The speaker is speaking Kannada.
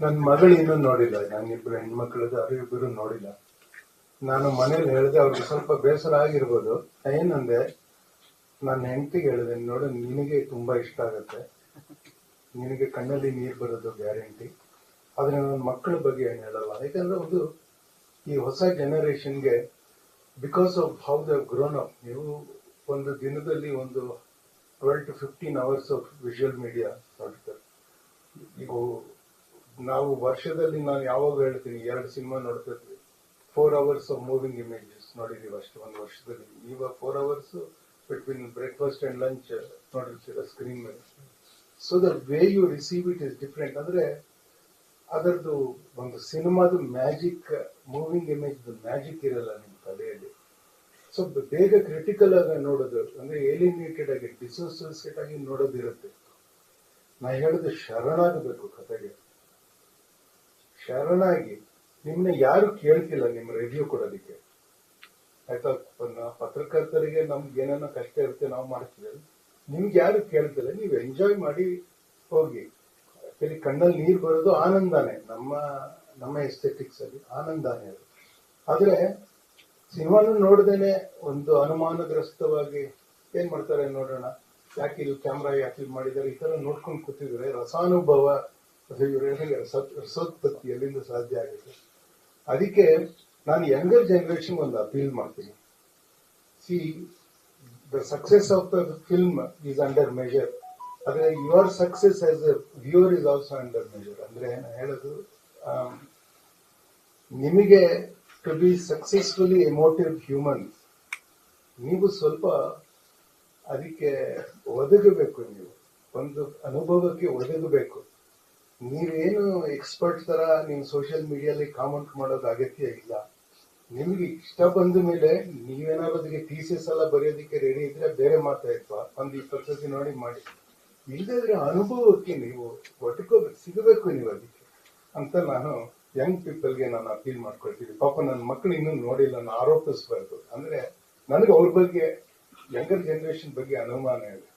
ನನ್ನ ಮಗಳು ಇನ್ನೂ ನೋಡಿಲ್ಲ. ನಾನಿಬ್ರು ಹೆಣ್ಮಕ್ಳದ್ದು ಅವರಿಬ್ಬರು ನೋಡಿಲ್ಲ. ನಾನು ಮನೇಲಿ ಹೇಳಿದೆ, ಅವ್ರಿಗೆ ಸ್ವಲ್ಪ ಬೇಸರ ಆಗಿರ್ಬೋದು. ಏನಂದೆ, ನನ್ನ ಹೆಂಡತಿಗೆ ಹೇಳಿದೆ, ನೋಡು ನಿನಗೆ ತುಂಬಾ ಇಷ್ಟ ಆಗುತ್ತೆ, ನಿನಗೆ ಕಣ್ಣಲ್ಲಿ ನೀರು ಬರೋದು ಗ್ಯಾರಂಟಿ. ಆದ್ರೆ ನನ್ನ ಮಕ್ಕಳ ಬಗ್ಗೆ ಏನು ಹೇಳಲ್ಲ. ಯಾಕಂದ್ರೆ ಒಂದು ಈ ಹೊಸ ಜನರೇಷನ್ಗೆ because of how they grown up, ನೀವು ಒಂದು ದಿನದಲ್ಲಿ ಒಂದು 12 to 15 hours of visual media ನೋಡ್ತಾರೆ. ಈಗ ನಾವು ವರ್ಷದಲ್ಲಿ ನಾನು ಯಾವಾಗ ಹೇಳ್ತೀನಿ 2 ಸಿನಿಮಾ ನೋಡ್ತಿದ್ವಿ, 4 hours ಆಫ್ ಮೂವಿಂಗ್ ಇಮೇಜಸ್ ನೋಡಿದೀವಿ ಅಷ್ಟು ಒಂದು ವರ್ಷದಲ್ಲಿ. ಇವಾಗ 4 hours between breakfast and lunch ನೋಡಿರ್ತೀರ ಸ್ಕ್ರೀನ್ ಮೇಲೆ. So the way you receive it is different. ಅಂದ್ರೆ ಅದರದ್ದು ಒಂದು ಸಿನಿಮಾದ ಮ್ಯಾಜಿಕ್, ಮೂವಿಂಗ್ ಇಮೇಜ್ ಮ್ಯಾಜಿಕ್ ಇರಲ್ಲ ನಿಮ್ಮ ತಲೆಯಲ್ಲಿ. ಸೊ ಬೇಗ ಕ್ರಿಟಿಕಲ್ ಆಗಿ ನೋಡೋದು, ಅಂದ್ರೆ ಏಲಿನೇಟೆಡ್ ಆಗಿ ಡಿಸೋಸಿಯೇಟ್ ಆಗಿ ನೋಡೋದಿರುತ್ತೆ. ನಾ ಹೇಳೋದು ಶರಣಾಗಬೇಕು ಕತೆಗೆ. ಶರಣಾಗಿ ನಿಮ್ಮನ್ನ ಯಾರು ಕೇಳ್ತಿಲ್ಲ ನಿಮ್ಮ ರಿವ್ಯೂ ಕೊಡೋದಕ್ಕೆ, ಆಯ್ತಾ? ಪತ್ರಕರ್ತರಿಗೆ ನಮ್ಗೆ ಏನೇನೋ ಕಷ್ಟ ಇರುತ್ತೆ, ನಾವು ಮಾಡ್ತೀವಿ. ನಿಮ್ಗೆ ಯಾರು ಕೇಳ್ತಿಲ್ಲ, ನೀವು ಎಂಜಾಯ್ ಮಾಡಿ ಹೋಗಿ. ಆಕ್ಚುಲಿ ಕಣ್ಣಲ್ಲಿ ನೀರು ಬರೋದು ಆನಂದಾನೆ, ನಮ್ಮ ಎಸ್ಥೆಟಿಕ್ಸ್ ಅಲ್ಲಿ ಆನಂದಾನೆ ಅದು. ಆದ್ರೆ ಸಿನಿಮಾನು ನೋಡ್ದೇನೆ ಒಂದು ಅನುಮಾನಗ್ರಸ್ತವಾಗಿ ಏನ್ ಮಾಡ್ತಾರೆ ನೋಡೋಣ, ಯಾಕೆ ಇದು ಕ್ಯಾಮ್ರಾ ಯಾಕೆ ಮಾಡಿದ್ದಾರೆ, ಈ ತರ ನೋಡ್ಕೊಂಡು ಕೂತಿದ್ರೆ ರಸಾನುಭವ, ರಸೋತ್ಪತ್ತಿ ಎಲ್ಲಿಂದ ಸಾಧ್ಯ ಆಗುತ್ತೆ? ಅದಕ್ಕೆ ನಾನು ಯಂಗರ್ ಜನರೇಷನ್ ಒಂದು ಅಪೀಲ್ ಮಾಡ್ತೀನಿ. See, the success of the film is under measure, ಆದ್ರೆ your success as a viewer is also under measure. ಅಂದ್ರೆ ಹೇಳೋದು, ನಿಮಗೆ to be successfully emotive human, ನೀವು ಸ್ವಲ್ಪ ಅದಕ್ಕೆ ಒದಗಬೇಕು. ನೀವು ಒಂದು ಅನುಭವಕ್ಕೆ ಒದಗಬೇಕು. ನೀವೇನು ಎಕ್ಸ್ಪರ್ಟ್ ತರ ನೀವು ಸೋಷಿಯಲ್ ಮೀಡಿಯಲ್ಲಿ ಕಾಮೆಂಟ್ ಮಾಡೋದು ಅಗತ್ಯ ಇಲ್ಲ. ನಿಮ್ಗೆ ಇಷ್ಟ ಬಂದ ಮೇಲೆ ನೀವೇನಾದ್ರು ಅದಕ್ಕೆ ಥೀಸಿಸ್ ಎಲ್ಲ ಬರೆಯೋದಕ್ಕೆ ರೆಡಿ ಇದ್ರೆ ಬೇರೆ ಮಾತಾಡ್ವಾ, ಒಂದು 20 ಸತಿ ನೋಡಿ ಮಾಡಿ. ಇಲ್ಲದ್ರೆ ಅನುಭವಕ್ಕೆ ನೀವು ಒಟ್ಕೋಬೇಕು, ಸಿಗಬೇಕು ನೀವು ಅದಕ್ಕೆ ಅಂತ ನಾನು ಯಂಗ್ ಪೀಪಲ್ಗೆ ನಾನು ಅಪೀಲ್ ಮಾಡ್ಕೊಳ್ತೀನಿ. ಪಾಪ ನನ್ನ ಮಕ್ಕಳು ಇನ್ನೂ ನೋಡಿಲ್ಲ, ನಾನು ಆರೋಪಿಸಬಾರ್ದು. ಅಂದ್ರೆ ನನಗೆ ಅವ್ರ ಬಗ್ಗೆ, ಯಂಗರ್ ಜನರೇಷನ್ ಬಗ್ಗೆ ಅನುಮಾನ ಇದೆ.